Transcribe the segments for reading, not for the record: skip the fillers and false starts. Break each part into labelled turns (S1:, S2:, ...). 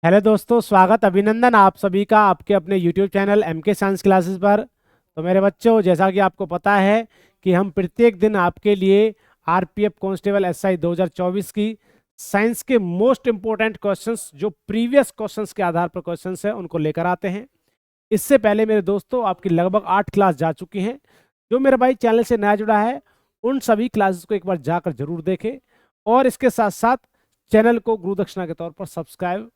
S1: Hello दोस्तों, स्वागत अभिनंदन आप सभी का आपके अपने YouTube channel MK science classes पर। तो मेरे बच्चों, जैसा कि आपको पता है कि हम प्रत्येक दिन आपके लिए आरपीएफ कांस्टेबल एसआई 2024 की साइंस के मोस्ट इंपोर्टेंट क्वेश्चंस, जो प्रीवियस क्वेश्चंस के आधार पर क्वेश्चंस हैं, उनको लेकर आते हैं। इससे पहले मेरे दोस्तों, आपकी लगभग 8 क्लास जा चुकी हैं। जो मेरा भाई चैनल से नया जुड़ा है, उन सभी क्लासेस को एक बार जाकर जरूर देखें, और इसके साथ साथ चैनल को गुरु दक्षिणा के तौर पर सब्सक्राइब,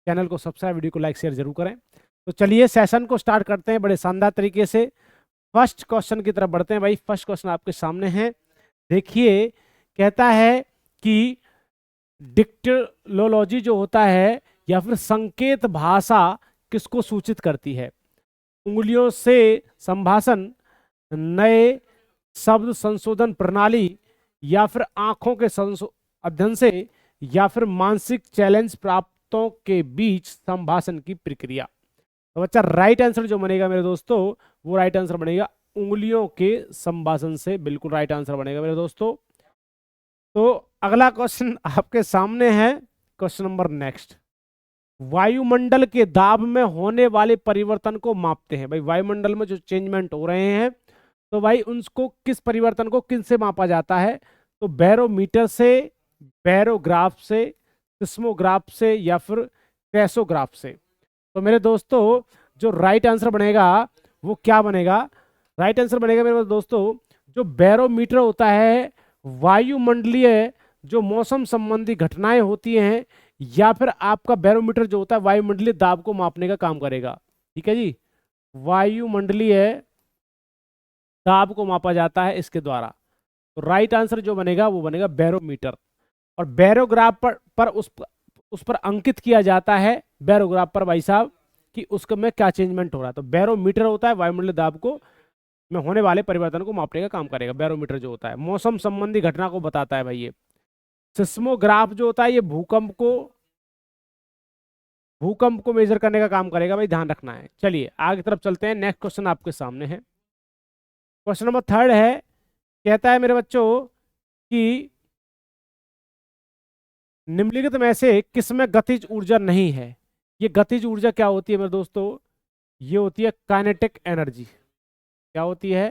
S1: वीडियो को लाइक शेयर जरूर करें। तो चलिए सेशन को स्टार्ट करते हैं बड़े शानदार तरीके से। फर्स्ट क्वेश्चन की तरफ बढ़ते हैं भाई। फर्स्ट क्वेश्चन आपके सामने है, देखिए। कहता है कि डिक्टोलॉजी जो होता है या फिर संकेत भाषा किसको सूचित करती है? उंगलियों से संभाषण, नए शब्द संशोधन प्रणाली, या फिर आंखों के अध्ययन से, या फिर मानसिक चैलेंज प्राप्तों के बीच संभाषण की प्रक्रिया। तो बच्चा राइट आंसर जो बनेगा मेरे दोस्तों, वो राइट आंसर बनेगा उंगलियों के संभाषण से। बिल्कुल राइट आंसर बनेगा मेरे दोस्तों। तो अगला क्वेश्चन आपके सामने है, क्वेश्चन नंबर नेक्स्ट। वायुमंडल के दाब में होने वाले परिवर्तन को मापते हैं। भाई वायुमंडल में जो चेंजमेंट हो रहे हैं, तो भाई उनको किस परिवर्तन को किन से मापा जाता है? तो बैरोमीटर से, बैरोग्राफ से, सिस्मोग्राफ से, या फिर क्रेसोग्राफ से। तो मेरे दोस्तों, जो राइट आंसर बनेगा वो क्या बनेगा? राइट आंसर बनेगा मेरे दोस्तों, जो बैरोमीटर होता है, वायुमंडलीय जो मौसम संबंधी घटनाएं होती हैं, या फिर आपका बैरोमीटर जो होता है वायुमंडलीय दाब को मापने का काम करेगा। ठीक है जी, वायुमंडलीय दाब को मापा जाता है इसके द्वारा। तो राइट आंसर जो बनेगा वो बनेगा बैरोमीटर। और बैरोग्राफ पर उस पर अंकित किया जाता है, बैरोग्राफ पर भाई साहब, कि उसके में क्या चेंजमेंट हो रहा है। तो बैरोमीटर होता है वायुमंडलीय दाब को में होने वाले परिवर्तन को मापने का काम करेगा। बैरोमीटर जो होता है मौसम संबंधी घटना को बताता है भाई ये। सिस्मोग्राफ जो होता है ये भूकंप को मेजर करने का काम करेगा भाई, ध्यान रखना है। चलिए आगे तरफ चलते हैं। नेक्स्ट क्वेश्चन आपके सामने है, क्वेश्चन नंबर थर्ड है। कहता है मेरे बच्चों कि निम्नलिखित में से किसमें गतिज ऊर्जा नहीं है? ये गतिज ऊर्जा क्या होती है मेरे दोस्तों? ये होती है काइनेटिक एनर्जी। क्या होती है?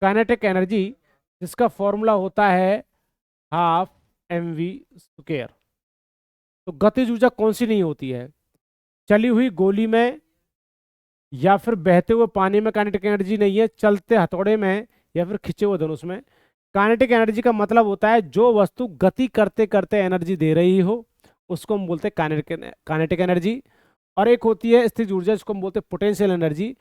S1: काइनेटिक एनर्जी, जिसका फॉर्मूला होता है हाफ mv²। तो गतिज ऊर्जा कौन सी नहीं होती है? चली हुई गोली में, या फिर बहते हुए पानी में काइनेटिक एनर्जी नहीं है, चलते हथौड़े में, या फिर खिंचे हुए धनुष में। काइनेटिक एनर्जी का मतलब होता है जो वस्तु गति करते करते एनर्जी दे रही हो, उसको हम बोलते हैं काइनेटिक एनर्जी। और एक होती है स्थितिज ऊर्जा, जिसको हम बोलते हैं पोटेंशियल एनर्जी,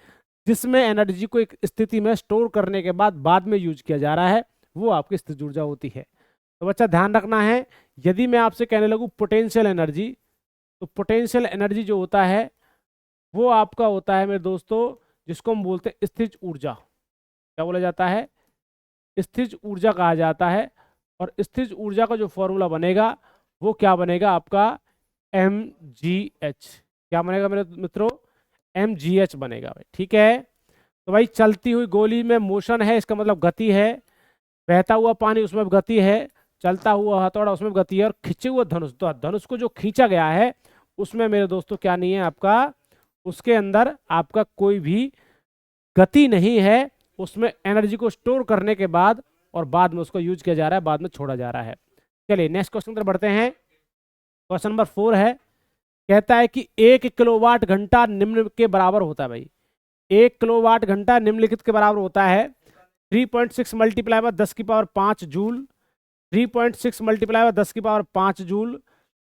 S1: जिसमें एनर्जी को एक स्थिति में स्टोर करने के बाद में यूज किया जा रहा है, वो आपकी स्थितिज ऊर्जा होती है। तो बच्चा ध्यान रखना है, यदि मैं आपसे कहने लगूँ पोटेंशियल एनर्जी, तो पोटेंशियल एनर्जी जो होता है वो आपका होता है मेरे दोस्तों, जिसको हम बोलते हैं स्थितिज ऊर्जा। क्या बोला जाता है? स्थितिज ऊर्जा कहा जाता है। और स्थितिज ऊर्जा का जो फॉर्मूला बनेगा वो क्या बनेगा आपका? mgh। क्या बनेगा मेरे मित्रों? mgh बनेगा भाई। ठीक है। तो भाई चलती हुई गोली में मोशन है, इसका मतलब गति है। बहता हुआ पानी, उसमें गति है। चलता हुआ हथौड़ा, उसमें गति है। और खींचे हुए धनुष, तो धनुष को जो खींचा गया है उसमें मेरे दोस्तों क्या नहीं है आपका? उसके अंदर आपका कोई भी गति नहीं है। उसमें एनर्जी को स्टोर करने के बाद और बाद में उसको यूज किया जा रहा है, बाद में छोड़ा जा रहा है। चलिए नेक्स्ट क्वेश्चन पर बढ़ते हैं। क्वेश्चन नंबर 4 है, कहता है कि 1 किलोवाट घंटा निम्न के बराबर होता है। भाई 1 किलोवाट घंटा निम्नलिखित के बराबर होता है 3.6 मल्टीप्लाई बाय 10 की पावर 5 जूल, 3.6 मल्टीप्लाई बाय 10 की पावर 5 जूल,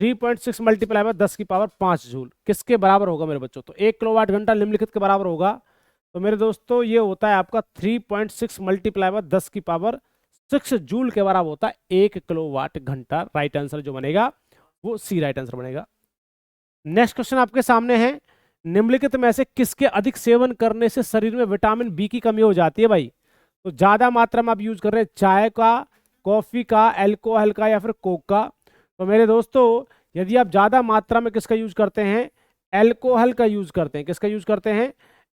S1: 3.6 मल्टीप्लाई बाय 10 की पावर 5 जूल। किसके बराबर होगा मेरे बच्चों? तो 1 किलोवाट घंटा निम्नलिखित के बराबर होगा। तो मेरे दोस्तों ये होता है आपका 3.6 मल्टीप्लाई बाय 10 की पावर 6 जूल के बराबर होता है 1 किलोवाट घंटा। राइट आंसर जो बनेगा वो सी राइट आंसर बनेगा। नेक्स्ट क्वेश्चन आपके सामने है, निम्नलिखित में से किसके अधिक सेवन करने से शरीर में विटामिन बी की कमी हो जाती है? भाई तो ज्यादा मात्रा में आप यूज कर रहे हैं चाय का, कॉफी का, अल्कोहल का, या फिर कोक का। तो मेरे दोस्तों यदि आप ज्यादा मात्रा में किसका यूज करते हैं? अल्कोहल का यूज करते हैं। किसका यूज करते हैं?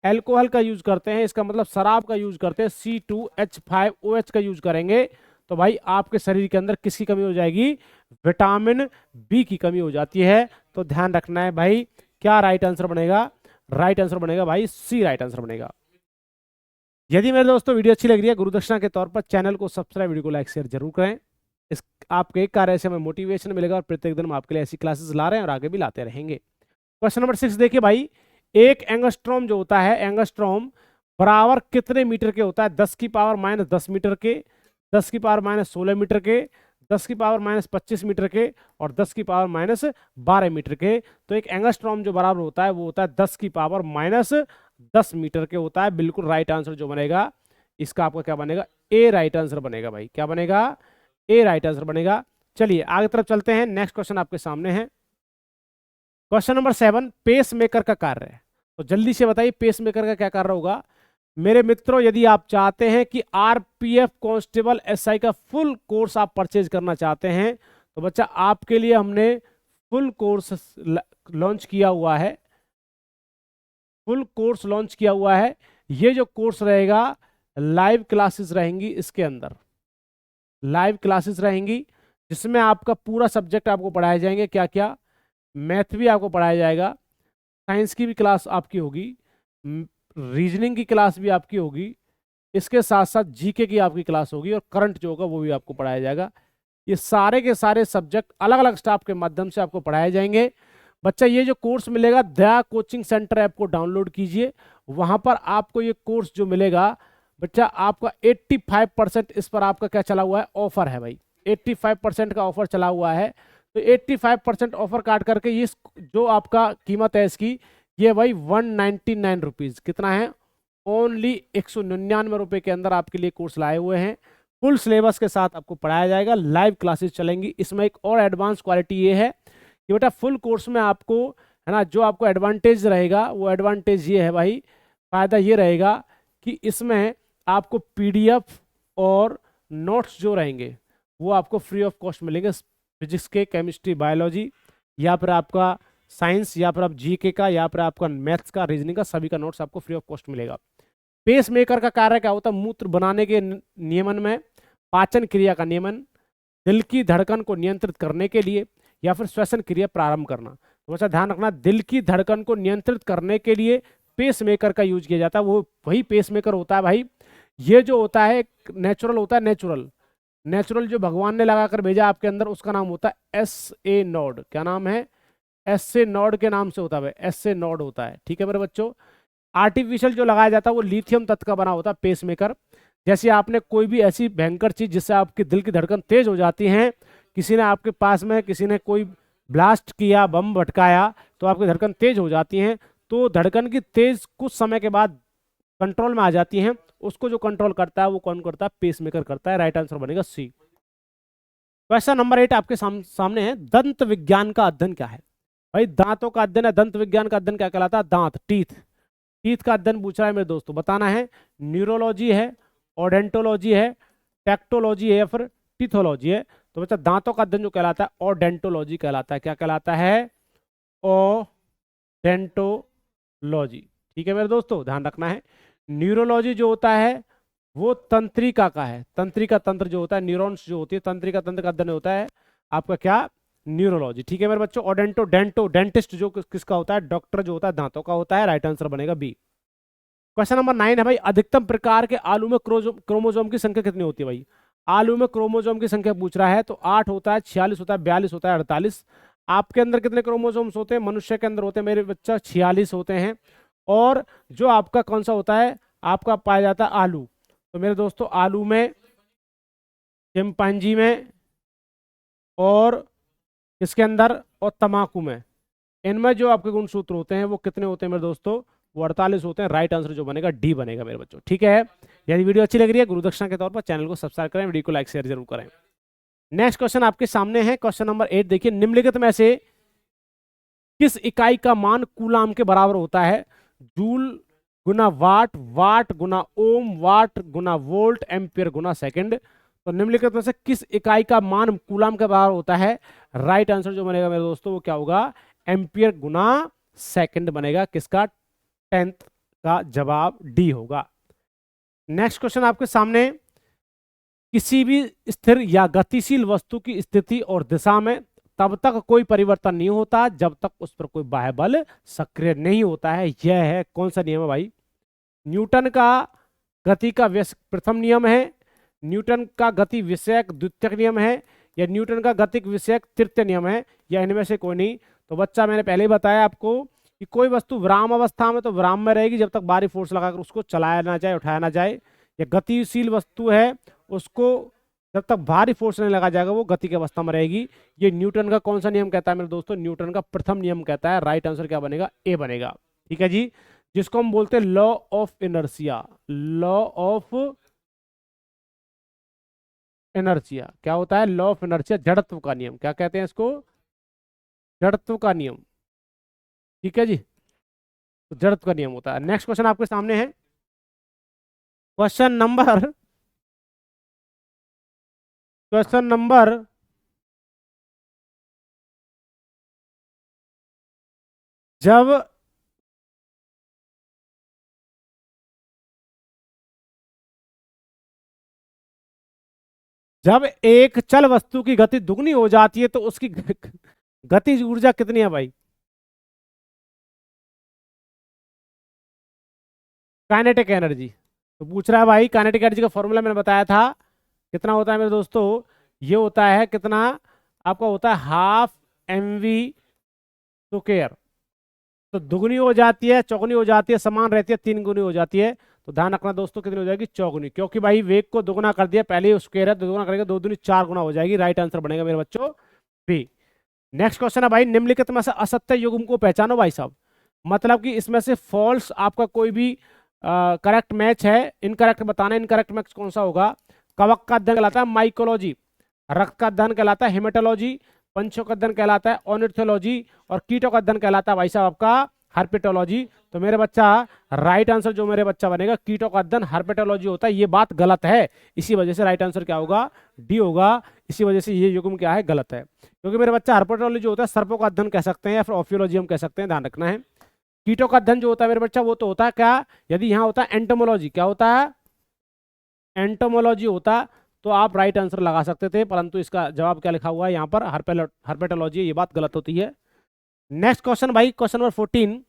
S1: अल्कोहल का यूज करते हैं। इसका मतलब शराब का यूज करते हैं, C2H5OH का यूज करेंगे। तो भाई आपके शरीर के अंदर किसकी कमी हो जाएगी? विटामिन बी की कमी हो जाती है। तो ध्यान रखना है भाई, क्या राइट आंसर बनेगा? राइट आंसर बनेगा भाई सी, राइट आंसर बनेगा। यदि मेरे दोस्तों वीडियो अच्छी लग रही है गुरुदक्षिणा के तौर पर चैनल को सब्सक्राइब, वीडियो को लाइक शेयर जरूर करें। इस आपके एक कार्य से हमें मोटिवेशन मिलेगा और प्रत्येक दिन हम आपके लिए ऐसी क्लासेस ला रहे हैं और आगे भी लाते रहेंगे। क्वेश्चन नंबर 6 देखिए भाई, एक एंगस्ट्रॉम जो होता है, एंगस्ट्रॉम बराबर कितने मीटर के होता है? 10 की पावर माइनस 10 मीटर के, 10 की पावर माइनस 16 मीटर के, 10 की पावर माइनस 25 मीटर के और 10 की पावर माइनस 12 मीटर के। तो एक एंगस्ट्रॉम जो बराबर होता है वो होता है 10 की पावर माइनस 10 मीटर के होता है। बिल्कुल राइट आंसर जो बनेगा इसका आपका क्या बनेगा? ए राइट आंसर बनेगा भाई। क्या बनेगा? ए राइट आंसर बनेगा। चलिए आगे तरफ चलते हैं। नेक्स्ट क्वेश्चन आपके सामने है, क्वेश्चन नंबर 7, पेस मेकर का कार्य है। तो जल्दी से बताइए पेस मेकर का क्या कार्य होगा मेरे मित्रों? यदि आप चाहते हैं कि आरपीएफ कांस्टेबल एसआई का फुल कोर्स आप परचेज करना चाहते हैं तो बच्चा आपके लिए हमने फुल कोर्स लॉन्च किया हुआ है। फुल कोर्स लॉन्च किया हुआ है। ये जो कोर्स रहेगा लाइव क्लासेस रहेंगी, इसके अंदर लाइव क्लासेस रहेंगी जिसमें आपका पूरा सब्जेक्ट आपको पढ़ाए जाएंगे। क्या क्या? मैथ भी आपको पढ़ाया जाएगा, साइंस की भी क्लास आपकी होगी, रीजनिंग की क्लास भी आपकी होगी, इसके साथ साथ जीके की आपकी क्लास होगी और करंट जो होगा वो भी आपको पढ़ाया जाएगा। ये सारे के सारे सब्जेक्ट अलग अलग स्टाफ के माध्यम से आपको पढ़ाए जाएंगे। बच्चा ये जो कोर्स मिलेगा, दया कोचिंग सेंटर ऐप को डाउनलोड कीजिए, वहां पर आपको ये कोर्स जो मिलेगा बच्चा आपका 85% इस पर आपका क्या चला हुआ है? ऑफर है भाई, 85% का ऑफर चला हुआ है। तो 85% ऑफर काट करके ये जो आपका कीमत है इसकी, ये भाई 199 रुपीज। कितना है? ओनली 199 रुपए के अंदर आपके लिए कोर्स लाए हुए हैं। फुल सिलेबस के साथ आपको पढ़ाया जाएगा, लाइव क्लासेस चलेंगी। इसमें एक और एडवांस क्वालिटी ये है कि बेटा फुल कोर्स में आपको है ना, जो आपको एडवांटेज रहेगा वो एडवांटेज ये है भाई, फायदा ये रहेगा कि इसमें आपको पीडीएफ और नोट्स जो रहेंगे वो आपको फ्री ऑफ कॉस्ट मिलेंगे। फिजिक्स के, केमिस्ट्री, बायोलॉजी या फिर आपका साइंस या फिर आप जीके का या फिर आपका मैथ्स का, रीजनिंग का, सभी का नोट्स आपको फ्री ऑफ कॉस्ट मिलेगा। पेस मेकर का कार्य क्या होता है? मूत्र बनाने के नियमन में, पाचन क्रिया का नियमन, दिल की धड़कन को नियंत्रित करने के लिए या फिर श्वसन क्रिया प्रारंभ करना। तो बच्चा ध्यान रखना, दिल की धड़कन को नियंत्रित करने के लिए पेस मेकर का यूज किया जाता है। वो वही पेस मेकर होता है भाई। ये जो होता है नेचुरल होता है, नेचुरल जो भगवान ने लगाकर भेजा आपके अंदर, उसका नाम होता है SA नोड। क्या नाम है? SA नोड के नाम से होता है, SA नोड होता है। ठीक है मेरे बच्चों। आर्टिफिशियल जो लगाया जाता है वो लिथियम तत्व का बना होता है पेस मेकर। जैसे आपने कोई भी ऐसी भयंकर चीज जिससे आपकी दिल की धड़कन तेज हो जाती है, किसी ने आपके पास में किसी ने कोई ब्लास्ट किया, बम भटकाया, तो आपकी धड़कन तेज हो जाती है। तो धड़कन की तेज कुछ समय के बाद कंट्रोल में आ जाती है। उसको जो कंट्रोल करता है वो कौन करता है? पेस मेकर करता है। राइट आंसर बनेगा सी। क्वेश्चन नंबर 8 आपके सामने है, दंत विज्ञान का अध्ययन क्या है? भाई दांतों का अध्ययन है। दंत विज्ञान का अध्ययन क्या कहलाता है? दांत, टीथ का अध्ययन पूछ रहा है मेरे दोस्तों। बताना है न्यूरोलॉजी है, ओडेंटोलॉजी है, टेक्टोलॉजी है या फिर टीथोलॉजी है। तो बच्चा दांतों का अध्ययन जो कहलाता है ओडेंटोलॉजी कहलाता है। क्या कहलाता है? ओडेंटोलॉजी। ठीक है मेरे दोस्तों, ध्यान रखना है। न्यूरोलॉजी जो होता है वो तंत्रिका का है। तंत्रिका तंत्र जो होता है, न्यूरॉन्स जो होती है, तंत्रिका तंत्र का अध्ययन होता है आपका क्या? न्यूरोलॉजी। ठीक है मेरे बच्चों। ओडेंटो डेंटिस्ट जो किसका होता है? डॉक्टर जो होता है दांतों का होता है। राइट आंसर बनेगा बी। क्वेश्चन नंबर 9 है भाई, अधिकतम प्रकार के आलू में क्रोमोजोम की संख्या कितनी होती है भाई? आलू में क्रोमोजोम की संख्या पूछ रहा है तो 8 होता है, 46 होता है, 42 होता है, 48। आपके अंदर कितने क्रोमोजोम्स होते हैं? मनुष्य के अंदर होते हैं मेरे बच्चा 46 होते हैं। और जो आपका कौन सा होता है? आपका पाया जाता है आलू। तो मेरे दोस्तों आलू में, चिंपांजी में और इसके अंदर और तम्बाकू में, इनमें जो आपके गुणसूत्र होते हैं वो कितने होते हैं मेरे दोस्तों? वो 48 होते हैं। राइट आंसर जो बनेगा डी बनेगा मेरे बच्चों। ठीक है। यदि वीडियो अच्छी लग रही है गुरुदक्षिणा के तौर पर चैनल को सब्सक्राइब करें, वीडियो को लाइक शेयर जरूर करें। नेक्स्ट क्वेश्चन आपके सामने है, क्वेश्चन नंबर 8 देखिए, निम्नलिखित में से किस इकाई का मान कूलाम के बराबर होता है? जूल गुना वाट, वाट गुना ओम, वाट गुना वोल्ट, एम्पियर गुना सेकंड। तो निम्नलिखित में से किस इकाई का मान कूलाम के बराबर होता है? राइट आंसर जो बनेगा मेरे दोस्तों वो क्या होगा? एम्पियर गुना सेकंड बनेगा। किसका? 10th का जवाब डी होगा। नेक्स्ट क्वेश्चन आपके सामने, किसी भी स्थिर या गतिशील वस्तु की स्थिति और दिशा में तब तक कोई परिवर्तन नहीं होता जब तक उस पर कोई बाह्य बल सक्रिय नहीं होता है। यह है कौन सा नियम है भाई? न्यूटन का गति का प्रथम नियम है, न्यूटन का गति विषयक द्वितीयक नियम है, या न्यूटन का गतिक विषयक तृतीय नियम है, या इनमें से कोई नहीं। तो बच्चा मैंने पहले ही बताया आपको कि कोई वस्तु विराम अवस्था में तो विराम में रहेगी जब तक बाहरी फोर्स लगाकर उसको चलाया ना जाए, उठाया ना जाए। या गतिशील वस्तु है उसको जब तक भारी फोर्स नहीं लगा जाएगा वो गति की अवस्था में रहेगी। ये न्यूटन का कौन सा नियम कहता है मेरे दोस्तों? न्यूटन का प्रथम नियम कहता है। राइट आंसर क्या बनेगा? ए बनेगा। ठीक है जी, जिसको हम बोलते हैं law of inertia. Law of inertia क्या होता है? लॉ ऑफ इनर्शिया, जड़त्व का नियम। क्या कहते हैं इसको? जड़त्व का नियम। ठीक है जी, तो जड़त्व का नियम होता है। नेक्स्ट क्वेश्चन आपके सामने है, क्वेश्चन नंबर जब जब एक चल वस्तु की गति दुगनी हो जाती है तो उसकी गतिज ऊर्जा कितनी है भाई? Kinetic energy. तो पूछ रहा है भाई, काइनेटिक एनर्जी का फॉर्मूला मैंने बताया था, कितना होता है मेरे दोस्तों? ये होता है कितना? आपका होता है हाफ mv स्क्वायर। तो दुगनी हो जाती है, चौगुनी हो जाती है, समान रहती है, तीन गुनी हो जाती है। तो ध्यान रखना दोस्तों, कितनी हो जाएगी? चौगुनी, क्योंकि भाई वेग को दोगुना कर दिया, पहले ही स्क्वायर है, दोगुना करेंगे, दो दूनी चार गुना हो जाएगी। राइट आंसर बनेगा मेरे बच्चों बी। नेक्स्ट क्वेश्चन है भाई, निम्नलिखित में से असत्य युग्म को पहचानो भाई साहब। मतलब कि इसमें से फॉल्स आपका कोई भी करेक्ट मैच है, इनकरेक्ट बताना। इनकरेक्ट मैच कौन सा होगा? कवक का अध्ययन कहलाता है माइकोलॉजी, रक्त का अध्ययन कहलाता है हेमेटोलॉजी, पंछियों का अध्ययन कहलाता है ऑर्निथोलॉजी, और कीटों का अध्ययन कहलाता है भाई साहब आपका हर्पेटोलॉजी। तो मेरे बच्चा राइट आंसर जो मेरे बच्चा बनेगा, कीटों का अध्ययन हर्पेटोलॉजी होता है। ये बात गलत है, इसी वजह से राइट आंसर क्या होगा? डी होगा। इसी वजह से ये युग्म क्या है? गलत है, क्योंकि मेरे बच्चा हर्पेटोलॉजी होता है सर्पों का अध्ययन कह सकते हैं, या फिर ऑफियोलॉजी हम कह सकते हैं, ध्यान रखना है। कीटों का अध्ययन जो होता है मेरे बच्चा, वो तो होता है क्या? यदि यहाँ होता है एंटोमोलॉजी, क्या होता है? एंटोमोलॉजी होता तो आप राइट आंसर लगा सकते थे, परंतु इसका जवाब क्या लिखा हुआ है यहाँ पर? हर्पेटोलॉजी। ये बात गलत होती है। नेक्स्ट क्वेश्चन भाई, क्वेश्चन नंबर 14,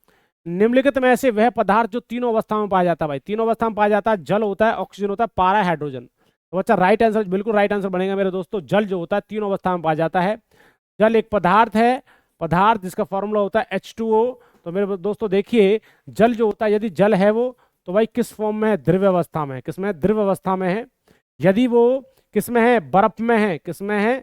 S1: निम्नलिखित में से वह पदार्थ जो तीनों अवस्था में पाया जाता है भाई, तीनों अवस्था में पाया जाता है, जल होता है, ऑक्सीजन होता है, पारा, हाइड्रोजन। तो बच्चा राइट आंसर, बिल्कुल राइट आंसर बनेगा मेरे दोस्तों, जल जो होता है तीनों अवस्था में पाया जाता है। जल एक पदार्थ है, पदार्थ जिसका फॉर्मूला होता है H2O। तो मेरे दोस्तों देखिए, जल जो होता है, यदि जल है वो, तो भाई किस फॉर्म में है? द्रव्य अवस्था में है। किसमें? द्रव्य अवस्था में है। यदि वो किसमें है? बर्फ में है। किसमें है?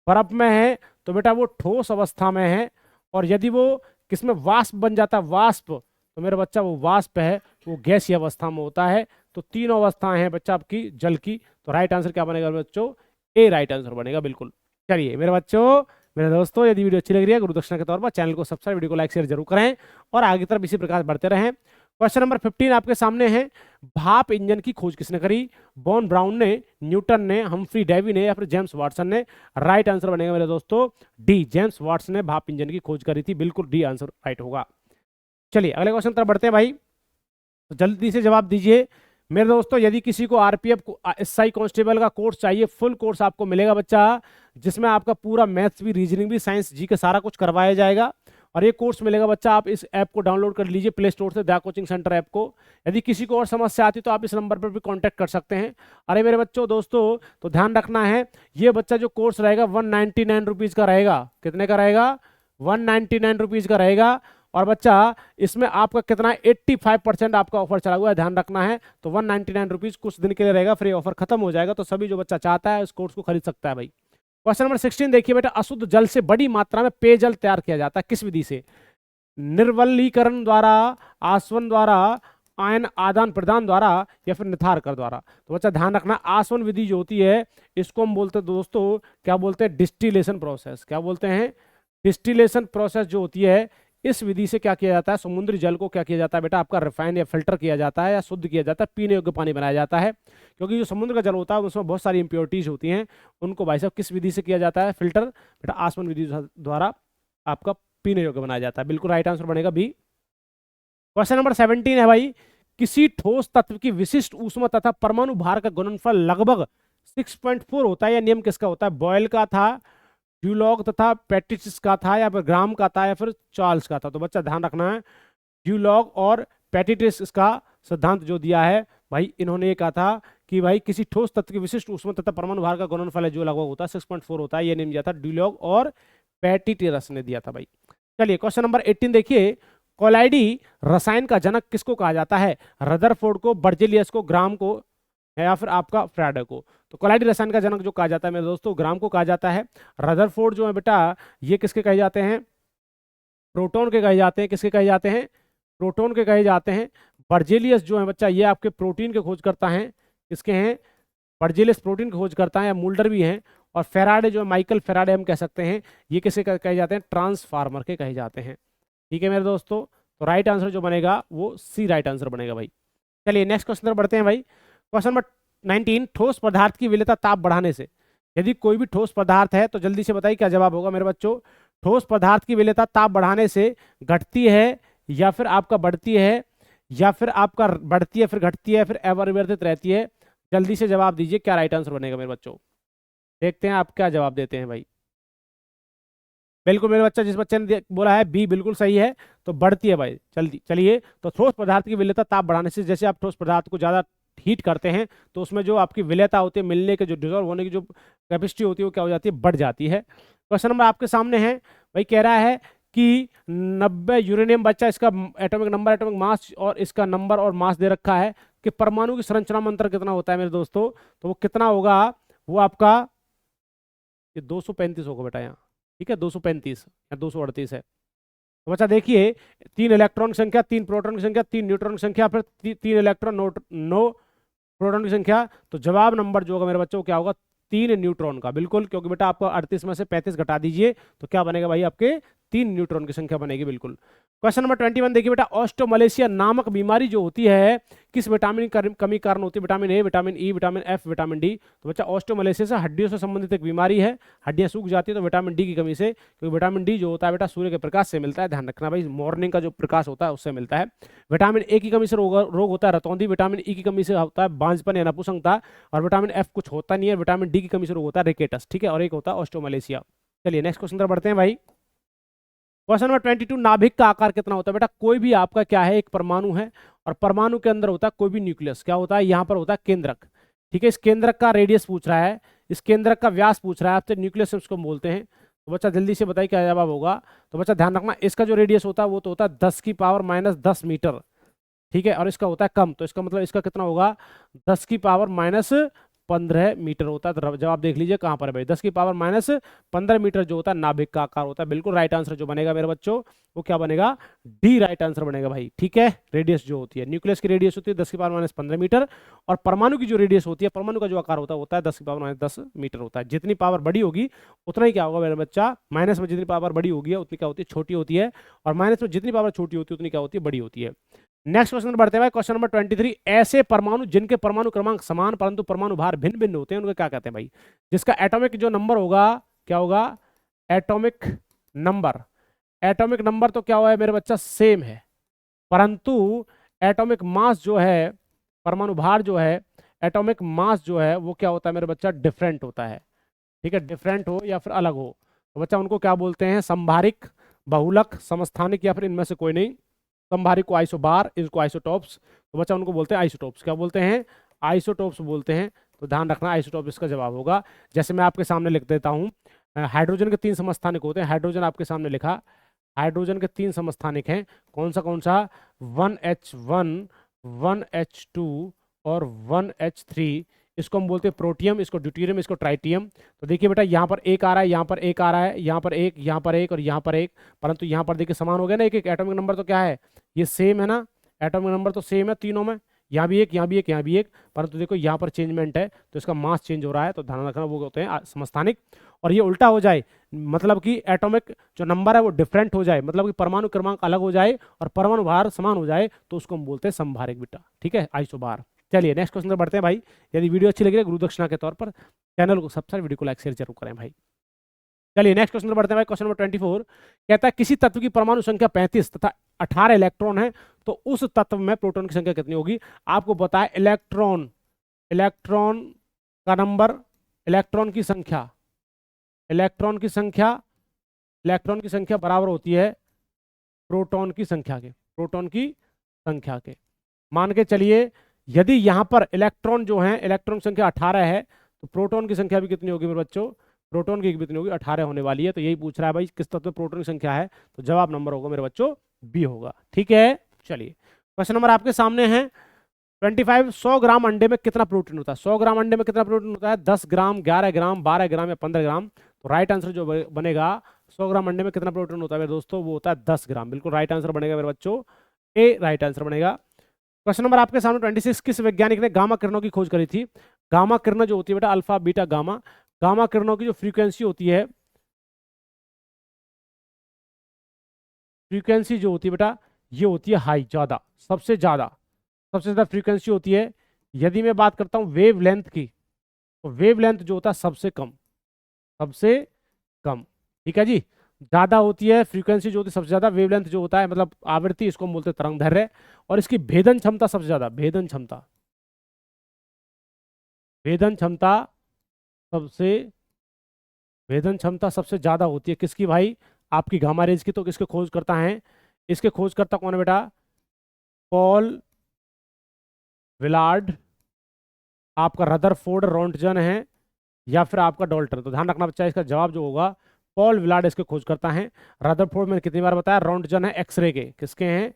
S1: बर्फ में है, तो बेटा वो ठोस अवस्था में है। और यदि वो किसमें? वाष्प बन जाता है, वाष्प, तो मेरा बच्चा वो वाष्प है, वो गैसीय अवस्था में होता है। तो तीनों अवस्थाएं हैं बच्चा आपकी जल की। तो राइट आंसर क्या बनेगा बच्चों? ए राइट आंसर बनेगा, बिल्कुल। चलिए मेरे बच्चों, मेरे दोस्तों, यदि वीडियो अच्छी लग रही है गुरु दक्षिणा के तौर पर चैनल को सब्सक्राइब, वीडियो को लाइक शेयर जरूर करें, और आगे तरफ इसी प्रकार बढ़ते रहें। क्वेश्चन नंबर 15 आपके सामने है, भाप इंजन की खोज किसने करी? बॉन ब्राउन ने, न्यूटन ने, हम्फ्री डेवी ने, या फिर जेम्स वाटसन ने? राइट आंसर बनेगा मेरे दोस्तों डी, जेम्स वाटसन ने भाप इंजन की खोज करी थी। बिल्कुल डी आंसर राइट होगा। चलिए अगले क्वेश्चन तरफ बढ़ते हैं भाई, तो जल्दी से जवाब दीजिए मेरे दोस्तों। यदि किसी को आरपीएफ एसआई कांस्टेबल का कोर्स चाहिए, फुल कोर्स आपको मिलेगा बच्चा, जिसमें आपका पूरा मैथ्स भी, रीजनिंग भी, साइंस जी के सारा कुछ करवाया जाएगा। और ये कोर्स मिलेगा बच्चा, आप इस ऐप को डाउनलोड कर लीजिए प्ले स्टोर से, द कोचिंग सेंटर ऐप को। यदि किसी को और समस्या आती तो आप इस नंबर पर भी कांटेक्ट कर सकते हैं। अरे मेरे बच्चों, दोस्तों, तो ध्यान रखना है, ये बच्चा जो कोर्स रहेगा 199 रुपीज़ का रहेगा। कितने का रहेगा? 199 रुपीज़ का रहेगा। और बच्चा इसमें आपका कितना? 85% आपका ऑफर चला हुआ है, ध्यान रखना है। तो 199 रुपीज़ कुछ दिन के लिए रहेगा, फिर ऑफर खत्म हो जाएगा। तो सभी जो बच्चा चाहता है इस कोर्स को खरीद सकता है भाई। क्वेश्चन नंबर 16 देखिए बेटा, अशुद्ध जल से बड़ी मात्रा में पेयजल तैयार किया जाता है किस विधि से? निर्वलीकरण द्वारा, आसवन द्वारा, आयन आदान प्रदान द्वारा, या फिर निथार कर द्वारा? तो बच्चा ध्यान रखना, आसवन विधि जो होती है इसको हम बोलते हैं दोस्तों, क्या बोलते हैं? Distillation process. क्या बोलते हैं? डिस्टिलेशन प्रोसेस जो होती है, इस विधि से क्या किया जाता है? समुद्री जल को क्या किया जाता है बेटा? आपका रिफाइन या फिल्टर किया जाता है, या शुद्ध किया जाता है, पीने योग्य पानी बनाया जाता है। क्योंकि जो समुद्र का जल होता है उसमें बहुत सारी इंप्योरिटीज होती हैं, उनको भाई साहब किस विधि से किया जाता है? फिल्टर बेटा, आसवन विधि द्वारा आपका पीने योग्य बनाया जाता है। बिल्कुल राइट आंसर बनेगा बी। क्वेश्चन नंबर 17 है भाई, किसी ठोस तत्व की विशिष्ट ऊष्मा तथा परमाणु भार का गुणनफल लगभग 6.4 होता है, या नियम किसका होता है? बॉयल का था, ड्यूलॉग तथा पेटिटिस का था, या फिर ग्राम का था, या फिर चार्ल्स का था? तो बच्चा ध्यान रखना है, ड्यूलॉग और पेटिटिस इसका सिद्धांत जो दिया है भाई, इन्होंने ये कहा था कि भाई किसी ठोस तत्व की विशिष्ट ऊष्मा तथा परमाणु भार का गुणनफल है जो लगभग होता है 6.4 होता है, ये नियम दिया था ड्यूलॉग और पेटिटिरस ने दिया था भाई। चलिए क्वेश्चन नंबर 18 देखिए, कोलाइडी रसायन का जनक किसको कहा जाता है? रदरफोर्ड को, बर्जेलियस को, ग्राम को, या फिर आपका फ्राडे को? तो कोलाइडी रसायन का जनक जो कहा जाता है मेरे दोस्तों, ग्राम को कहा जाता है। रदरफोर्ड जो है बेटा, ये किसके कहे जाते हैं? प्रोटॉन के कहे जाते हैं। किसके कहे जाते हैं? प्रोटॉन के कहे जाते हैं। बर्जेलियस जो है बच्चा, ये आपके प्रोटीन के खोज करता है। किसके हैं? बर्जेलियस प्रोटीन की खोज करता है, या मुल्डर भी हैं। और फेराडे जो है, माइकल फेराडे हम कह सकते हैं, ये किसे कहे जाते हैं? ट्रांसफार्मर के कहे जाते हैं। ठीक है मेरे दोस्तों, तो राइट आंसर जो बनेगा वो सी राइट आंसर बनेगा भाई। चलिए नेक्स्ट क्वेश्चन पर बढ़ते हैं भाई। क्वेश्चन नंबर 19, ठोस पदार्थ की विलेयता ताप बढ़ाने से, यदि कोई भी ठोस पदार्थ है तो जल्दी से बताइए क्या जवाब होगा मेरे बच्चों। ठोस पदार्थ की विलेयता ताप बढ़ाने से घटती है, या फिर आपका बढ़ती है, या फिर आपका बढ़ती है फिर घटती है, फिर अपरिवर्तित रहती है? जल्दी से जवाब दीजिए, क्या राइट आंसर बनेगा मेरे बच्चों। देखते हैं आप क्या जवाब देते हैं भाई। बिल्कुल मेरे बच्चा, जिस बच्चे ने बोला है बी बिल्कुल सही है, तो बढ़ती है भाई। जल्दी चलिए, तो ठोस पदार्थ की विलेयता ताप बढ़ाने से, जैसे आप ठोस पदार्थ को ज्यादा हीट करते हैं तो उसमें जो आपकी विलेयता होती है, मिलने के जो डिजोल्व होने की जो कैपेसिटी होती है वो क्या हो जाती है? बढ़ जाती है। क्वेश्चन नंबर आपके सामने है भाई, कह रहा है कि 90 यूरेनियम बच्चा, इसका एटॉमिक नंबर, एटॉमिक मास और इसका नंबर और मास दे रखा है कि परमाणु की संरचना में अंतर कितना होता है मेरे दोस्तों। तो वो कितना होगा? वो आपका ये 235 होगा बेटा यहाँ। ठीक है, 235 या 238 है। तो बच्चा देखिए, 3 इलेक्ट्रॉन की संख्या, 3 प्रोटॉन की संख्या, 3 न्यूट्रॉन की संख्या, फिर 3 इलेक्ट्रॉन, 9 प्रोटॉन की संख्या। तो जवाब नंबर जो होगा मेरे बच्चों क्या होगा? 3 न्यूट्रॉन का। बिल्कुल, क्योंकि बेटा आपको 38 में से 35 घटा दीजिए तो क्या बनेगा भाई? आपके 3 न्यूट्रॉन की संख्या बनेगी। बिल्कुल। क्वेश्चन नंबर 21 देखिए बेटा, ऑस्टोमलेशिया नामक बीमारी जो होती है किस विटामिन की कमी कारण होती है? Vitamin A, vitamin E, vitamin F, vitamin D? तो बच्चा ऑस्टोमलेशिया से हड्डियों से संबंधित एक बीमारी है, हड्डियां सूख जाती है तो विटामिन डी की कमी से, क्योंकि विटामिन डी जो होता है बेटा सूर्य के प्रकाश से मिलता है। ध्यान रखना भाई, मॉर्निंग का जो प्रकाश होता है उससे मिलता है। विटामिन ए की कमी से रोग होता है रतौंधी, विटामिन ई की कमी से होता है बांझपन या नपुंसकता, और विटामिन एफ कुछ होता नहीं है, विटामिन डी की कमी से रोग होता है रिकेटस। ठीक है, और एक होता है ऑस्टोमलेशिया। चलिए नेक्स्ट क्वेश्चन पर बढ़ते हैं भाई। क्वेश्चन नंबर 22, नाभिक का आकार कितना होता है बेटा? कोई भी आपका क्या है? एक परमाणु है, और परमाणु के अंदर होता है कोई भी न्यूक्लियस। क्या होता है? यहाँ पर होता है केंद्रक। ठीक है, इस केंद्रक का रेडियस पूछ रहा है, इस केंद्रक का व्यास पूछ रहा है आपसे, न्यूक्लियस उसको बोलते हैं। तो बच्चा जल्दी से बताइए क्या जवाब होगा। तो बच्चा ध्यान रखना, इसका जो रेडियस होता है वो तो होता है 10⁻⁻10 मीटर। ठीक है, और इसका होता है कम, तो इसका मतलब इसका कितना होगा? 10⁻⁻15 मीटर होता है। तो जवाब देख लीजिए कहां पर है भाई, 10⁻⁻15 मीटर जो होता है नाभिक का आकार होता है। बिल्कुल राइट आंसर जो बनेगा मेरे बच्चों वो क्या बनेगा? डी राइट आंसर बनेगा भाई। ठीक है, रेडियस जो होती है, न्यूक्लियस की रेडियस होती है 10⁻⁻15 मीटर, और परमाणु की जो रेडियस होती है, परमाणु का जो आकार होता है 10⁻⁻10 मीटर होता है। जितनी पावर बड़ी होगी उतना ही क्या होगा मेरा बच्चा? माइनस में जितनी पावर बड़ी होगी उतनी क्या होती है? छोटी होती है, और माइनस में जितनी पावर छोटी होती है उतनी क्या होती है? बड़ी होती है। नेक्स्ट क्वेश्चन बढ़ते हैं, क्वेश्चन नंबर 23, ऐसे परमाणु जिनके परमाणु क्रमांक समान परंतु परमाणु भार भिन्न भिन्न होते हैं उनको क्या कहते हैं भाई? जिसका एटॉमिक जो नंबर होगा क्या होगा? Atomic number. एटॉमिक नंबर तो क्या हुआ है मेरे बच्चा? सेम है, परंतु एटॉमिक मास जो है, परमाणु भार जो है, एटॉमिक मास जो है वो क्या होता है मेरे बच्चा? डिफरेंट होता है। ठीक है, डिफरेंट हो या फिर अलग हो तो बच्चा उनको क्या बोलते हैं? संभारिक, बहुलक, समस्थानिक, या फिर इनमें से कोई नहीं। संभारिक को आइसोबार, इसको आइसोटॉप्स, तो बच्चा उनको बोलते हैं आइसोटॉप्स। क्या बोलते हैं? आइसोटॉप्स बोलते हैं। तो ध्यान रखना, आइसोटॉप इसका जवाब होगा। जैसे मैं आपके सामने लिख देता हूँ, हाइड्रोजन के 3 समस्थानिक होते हैं। हाइड्रोजन आपके सामने लिखा, हाइड्रोजन के 3 समस्थानिक हैं। कौन सा? 1H1, 1H2 और 1H3। इसको हम बोलते हैं प्रोटियम, इसको ड्यूटेरियम, इसको ट्राइटियम। तो देखिए बेटा, यहाँ पर एक आ रहा है, यहाँ पर एक आ रहा है, यहाँ पर एक, यहाँ पर एक और यहाँ पर एक, परंतु यहाँ पर देखिए समान हो गया ना, एक एक एटॉमिक नंबर तो क्या है? ये सेम है ना, एटॉमिक नंबर तो सेम है तीनों में। यहाँ भी एक, यहाँ भी एक, यहाँ भी एक, परंतु देखो यहाँ पर चेंजमेंट है तो इसका मास चेंज हो रहा है। तो ध्यान रखना, वो होते हैं समस्थानिक। और ये उल्टा हो जाए, मतलब कि एटॉमिक जो नंबर है वो डिफरेंट हो जाए, मतलब कि परमाणु क्रमांक अलग हो जाए और परमाणु भार समान हो जाए, तो उसको हम बोलते हैं संभारिक बेटा। ठीक है, आइसोबार। चलिए नेक्स्ट क्वेश्चन पर बढ़ते हैं भाई। यदि वीडियो अच्छी लगी है गुरु दक्षिणा के तौर पर चैनल को सब्सक्राइब, वीडियो को लाइक शेयर जरूर करें भाई। चलिए नेक्स्ट क्वेश्चन पर बढ़ते हैं भाई। क्वेश्चन नंबर 24 कहता है किसी तत्व की परमाणु संख्या 35 तथा 18 इलेक्ट्रॉन है तो उस तत्व में प्रोटॉन की संख्या कितनी होगी? आपको पता है इलेक्ट्रॉन का नंबर, इलेक्ट्रॉन की संख्या, इलेक्ट्रॉन की संख्या, इलेक्ट्रॉन की संख्या बराबर होती है प्रोटॉन की संख्या के, प्रोटॉन की संख्या के। मान के चलिए यदि यहाँ पर इलेक्ट्रॉन जो है, इलेक्ट्रॉन की संख्या 18 है, तो प्रोटॉन की संख्या भी कितनी होगी मेरे बच्चों, प्रोटॉन की कितनी होगी, 18 होने वाली है। तो यही पूछ रहा है भाई किस तत्व में प्रोटॉन की संख्या है, तो जवाब नंबर होगा मेरे बच्चों बी होगा। ठीक है, चलिए क्वेश्चन नंबर आपके सामने है 25। 100 ग्राम अंडे में कितना प्रोटीन होता है? 100 ग्राम अंडे में कितना प्रोटीन होता है? 10 ग्राम, 11 ग्राम, 12 ग्राम या 15 ग्राम? तो राइट आंसर जो बनेगा 100 ग्राम अंडे में कितना प्रोटीन होता है मेरे दोस्तों, वो होता है 10 ग्राम। बिल्कुल राइट आंसर बनेगा मेरे बच्चों, ए राइट आंसर बनेगा। क्वेश्चन नंबर आपके सामने 26। किस वैज्ञानिक ने गामा किरणों की खोज करी थी? गामा किरणें जो होती है बेटा, अल्फा बीटा गामा, गामा किरणों की जो फ्रीक्वेंसी होती है, फ्रीक्वेंसी जो होती है बेटा, ये होती है हाई, ज्यादा, सबसे ज्यादा, सबसे ज्यादा फ्रीक्वेंसी होती है। यदि मैं बात करता हूँ वेव लेंथ की, तो वेव लेंथ जो होता है सबसे कम, सबसे कम। ठीक है जी, ज्यादा होती है फ्रीक्वेंसी जो होती है सबसे ज्यादा, वेवलेंथ जो होता है मतलब आवृत्ति, इसको हम बोलते हैं तरंग दैर्ध्य, और इसकी भेदन क्षमता सबसे ज्यादा, भेदन क्षमता, भेदन क्षमता सबसे, भेदन क्षमता सबसे ज्यादा होती है किसकी भाई, आपकी गामा रेज की। तो किसके खोज करता है, इसके खोज करता कौन है बेटा, पॉल विलार्ड, आपका रदरफोर्ड रोंटजन है, या फिर आपका डॉल्टन। तो ध्यान रखना बच्चा, इसका जवाब जो होगा पॉल विलार्ड इसके खोज करता है। रदरफोर्ड मैंने कितनी बार बताया, रोंटजन है एक्सरे के, किसके हैं,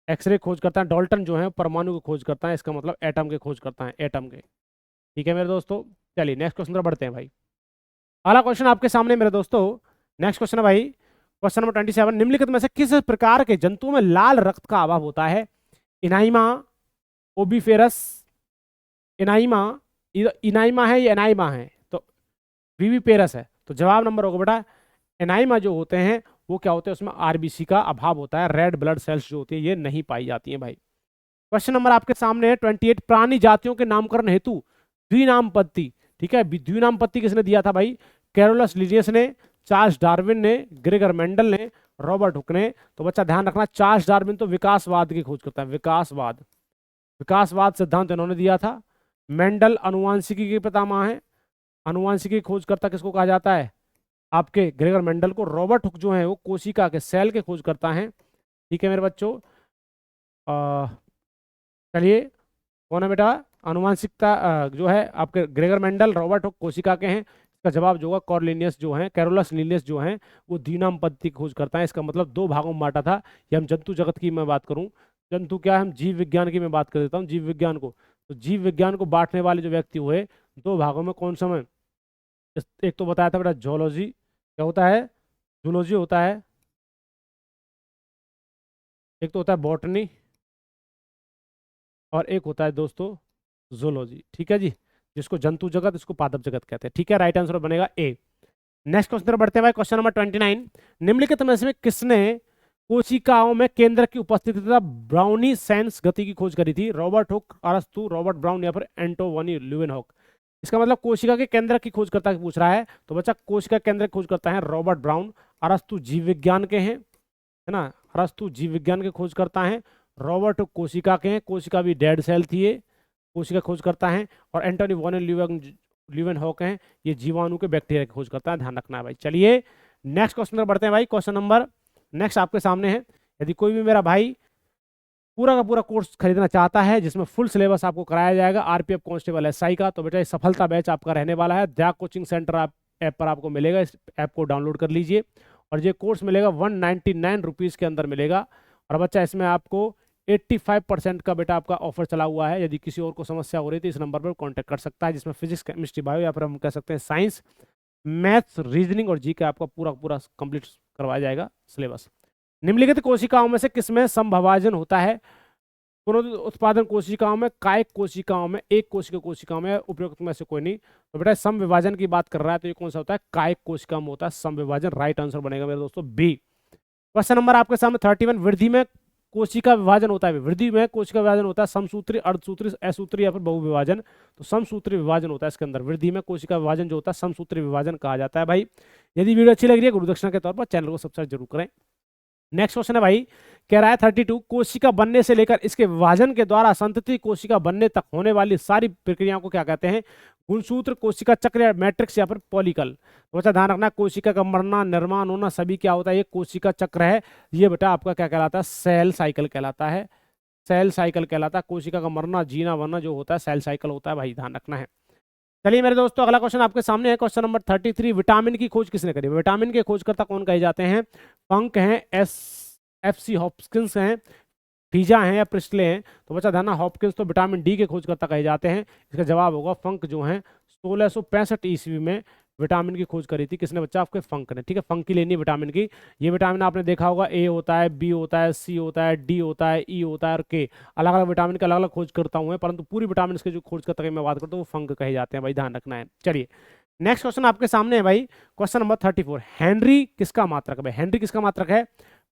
S1: एक्सरे खोज करता है। डॉल्टन जो है परमाणु की खोज करता है, इसका मतलब एटम के खोज करता है, एटम के। ठीक है मेरे दोस्तों, चलिए नेक्स्ट क्वेश्चन पर बढ़ते हैं भाई। अगला क्वेश्चन आपके सामने मेरे दोस्तों, नेक्स्ट क्वेश्चन है भाई, क्वेश्चन नंबर 27। निम्नलिखित में से किस प्रकार के जंतुओं में लाल रक्त का अभाव होता है? इनाइमा, ओबीफेरस, इनाइमा, इनाइमा है या एनाइमा है, तो विविपेरस है। तो जवाब नंबर होगा बेटा एनाइमा जो होते हैं वो क्या होते हैं, उसमें आरबीसी का अभाव होता है, रेड ब्लड सेल्स जो होती है ये नहीं पाई जाती हैं भाई। क्वेश्चन नंबर आपके सामने है 28। प्राणी जातियों के नामकरण हेतु द्विनामपत्ति, ठीक है, द्विनामपत्ति किसने दिया था भाई, कैरोलस लिनियस ने, चार्ल्स डार्विन ने, ग्रेगर मेंडल ने, रॉबर्ट हुक ने। तो बच्चा ध्यान रखना, चार्ल्स डार्विन तो विकासवाद की खोज करता है, विकासवाद, विकासवाद सिद्धांत इन्होंने दिया था। मेंडल अनुवांशिकी के पितामह है, अनुवांशिकी खोजकर्ता किसको कहा जाता है, आपके ग्रेगर मेंडल को। रॉबर्ट हुक जो है वो कोशिका के सेल के खोज करता है। ठीक है मेरे बच्चों, चलिए कौन है बेटा, अनुवांशिकता जो है आपके ग्रेगर मेंडल, रॉबर्ट हुक कोशिका के हैं। इसका जवाब जो होगा कॉर्लिनियस जो है, कैरोलस लिनियस जो है वो द्विनामपत्ति खोज करता है। इसका मतलब दो भागों में बांटा था। ये हम जंतु जगत की मैं बात करूं, जंतु क्या है, हम जीव विज्ञान की मैं बात कर देता हूँ, जीव विज्ञान को। तो जीव विज्ञान को बांटने वाले जो व्यक्ति हुए दो भागों में, कौन सा में, एक तो बताया था बेटा जोलॉजी, क्या होता है, जूलॉजी होता है, एक तो होता है बॉटनी, और एक होता है दोस्तों जूलॉजी। ठीक है जी, जिसको जंतु जगत, इसको पादप जगत कहते हैं। ठीक है, राइट आंसर बनेगा ए। नेक्स्ट क्वेश्चन पर बढ़ते हैं भाई, क्वेश्चन नंबर 29। निम्नलिखित में से किसने कोशिकाओं में केंद्र की उपस्थिति तथा ब्राउनी सेंस गति की खोज करी थी? रॉबर्ट हुक, अरस्तु, रॉबर्ट ब्राउन या फिर एंटोनी ल्यूवेनहॉक? इसका मतलब कोशिका के केंद्र की खोज करता पूछ रहा है, तो बच्चा कोशिका केंद्र की खोज करता है रॉबर्ट ब्राउन। अरस्तु जीव विज्ञान के हैं, है ना, अरस्तु जीव विज्ञान के खोज करता है। रॉबर्ट हुक कोशिका के हैं, कोशिका भी डेड सेल थी ये, कोशिका खोज करता है। और एंटोनी वॉन ल्यूवेनहॉक हैं, ये जीवाणु के बैक्टीरिया की खोज करता है, ध्यान रखना है भाई। चलिए नेक्स्ट क्वेश्चन पर बढ़ते हैं भाई, क्वेश्चन नंबर नेक्स्ट आपके सामने है। यदि कोई भी मेरा भाई पूरा का पूरा कोर्स खरीदना चाहता है जिसमें फुल सिलेबस आपको कराया जाएगा आरपीएफ कांस्टेबल एसआई का, तो बेटा ये सफलता बैच आपका रहने वाला है। त्याग कोचिंग सेंटर ऐप पर आपको मिलेगा, इस ऐप को डाउनलोड कर लीजिए। और ये कोर्स मिलेगा 199 रुपीज़ के अंदर मिलेगा। और बच्चा इसमें आपको 85% का बेटा आपका ऑफर चला हुआ है। यदि किसी और को समस्या हो रही थी इस नंबर पर कॉन्टैक्ट कर सकता है, जिसमें फिजिक्स, केमिस्ट्री, बायो या फिर हम कह सकते हैं साइंस, मैथ्स, रीजनिंग और जी का आपका पूरा पूरा कंप्लीट करवाया जाएगा सिलेबस। निम्नलिखित कोशिकाओं में से किसमें समभाजन होता है? पुनरुत्पादन कोशिकाओं में, कायिक कोशिकाओं में, एक कोशिका कोशिकाओं में, उपयुक्त में से कोई नहीं। तो बेटा सम विभाजन की बात कर रहा है तो ये कौन सा होता है, कायिक कोशिका में होता है सम विभाजन। राइट आंसर बनेगा मेरे दोस्तों बी। क्वेश्चन नंबर आपके सामने 31। वृद्धि में कोशिका विभाजन होता है, वृद्धि में कोशिका विभाजन होता है समसूत्री, अर्धसूत्री, असूत्री या फिर बहु विभाजन? तो समसूत्री विभाजन होता है इसके अंदर। वृद्धि में कोशिका विभाजन जो होता है समसूत्री विभाजन कहा जाता है भाई। यदि वीडियो अच्छी लग रही है गुरुदक्षिणा के तौर पर चैनल को सब्सक्राइब जरूर करें। नेक्स्ट क्वेश्चन है भाई, कह रहा है 32। कोशिका बनने से लेकर इसके विभाजन के द्वारा संतति कोशिका बनने तक होने वाली सारी प्रक्रियाओं को क्या कहते हैं? गुणसूत्र, कोशिका चक्र या मैट्रिक्स या फिर पॉलिकल। तो बच्चा ध्यान रखना, कोशिका का मरना, निर्माण होना सभी क्या होता है, ये कोशिका चक्र है। ये बेटा आपका क्या कहलाता है, सेल साइकिल कहलाता है। सेल साइकिल कहलाता है। कोशिका का मरना, जीना, वरना जो होता है सेल साइकिल होता है भाई, ध्यान रखना है। चलिए मेरे दोस्तों, अगला क्वेश्चन आपके सामने है, क्वेश्चन नंबर 33। विटामिन की खोज किसने करी? विटामिन के खोजकर्ता कौन कहे जाते हैं? फंक हैं, FC हॉपकिंस हैं, फीजा हैं या प्रिस्टले हैं? तो बच्चा ध्यान, हॉपकिंस तो विटामिन डी के खोजकर्ता कहे जाते हैं। इसका जवाब होगा फंक जो है 1665 ईस्वी में विटामिन की खोज करी थी। किसने बच्चा? आपके फंक ने। ठीक है, फंक की लेनी विटामिन की। ये विटामिन आपने देखा होगा, ए होता है, बी होता है, सी होता है, डी होता है, ई होता है और के। अलग अलग विटामिन के अलग अलग खोज करता हूँ, परंतु पूरी विटामिन के जो खोज करता है मैं बात करता हूँ वो फंक कहे जाते हैं भाई, ध्यान रखना है। चलिए नेक्स्ट क्वेश्चन आपके सामने है भाई, क्वेश्चन नंबर 34। हेनरी किसका मात्रक है? हेनरी किसका मात्रक है?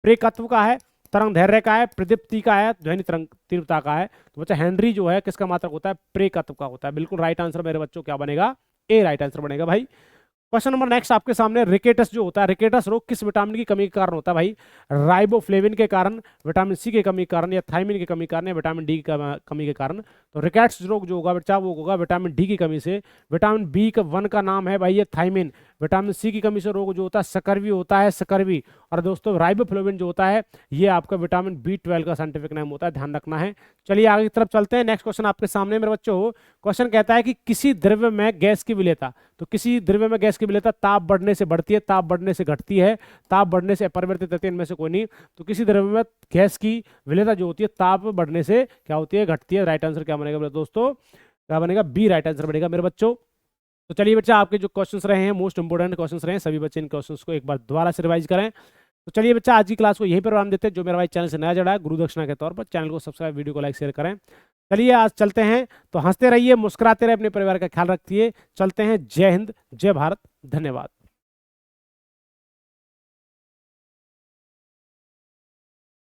S1: प्रेकत्व का है, तरंग धैर्य का है, प्रदीप्ति का है, ध्वनि तरंग तीव्रता का है। तो बच्चा हेनरी जो है किसका मात्रक होता है? प्रेकत्व का होता है। बिल्कुल राइट आंसर मेरे बच्चों क्या बनेगा? ए राइट आंसर बनेगा भाई। क्वेश्चन नंबर नेक्स्ट आपके सामने, रिकेटस जो होता है, रिकेटस रोग किस विटामिन की कमी के कारण होता है भाई? राइबोफ्लेविन के कारण, विटामिन सी की कमी के कारण, या थायमिन की कमी के कारण, या विटामिन डी की कमी के कारण? तो रिकेट्स रोग जो होगा बच्चा वो होगा विटामिन डी की कमी से। विटामिन बी का वन का नाम है भाई ये थायमिन। विटामिन सी की कमी से रोग जो होता है सकरवी होता है, सकरवी। और दोस्तों राइबोफ्लेविन जो होता है ये आपका विटामिन B12 का साइंटिफिक नाम होता है, ध्यान रखना है। चलिए आगे की तरफ चलते हैं। नेक्स्ट क्वेश्चन आपके सामने मेरे बच्चों, क्वेश्चन कहता है कि किसी द्रव्य में गैस की विलेयता। तो किसी द्रव्य में गैस की विलेयता ताप बढ़ने से बढ़ती है, ताप बढ़ने से घटती है, ताप बढ़ने से अपरिवर्तित रहती है, इनमें से कोई नहीं। तो किसी द्रव्य में गैस की विलेयता जो होती है ताप बढ़ने से क्या होती है? घटती है। राइट आंसर क्या बनेगा मेरे दोस्तों? क्या बनेगा? बी राइट आंसर बनेगा मेरे बच्चों। तो चलिए बच्चा, आपके जो क्वेश्चंस रहे हैं मोस्ट इंपोर्टेंट क्वेश्चंस रहे हैं, सभी बच्चे इन क्वेश्चंस को एक बार दोबारा से रिवाइज करें। तो चलिए बच्चा, आज की क्लास को यहीं पर विराम देते हैं। जो मेरा भाई चैनल से नया जुड़ा है, गुरु दक्षिणा के तौर पर चैनल को सब्सक्राइब, वीडियो को लाइक शेयर करें। चलिए आज चलते हैं, तो हंसते रहिए, मुस्कुराते रहिए, अपने परिवार का ख्याल रखिए। चलते हैं, जय हिंद, जय भारत, धन्यवाद।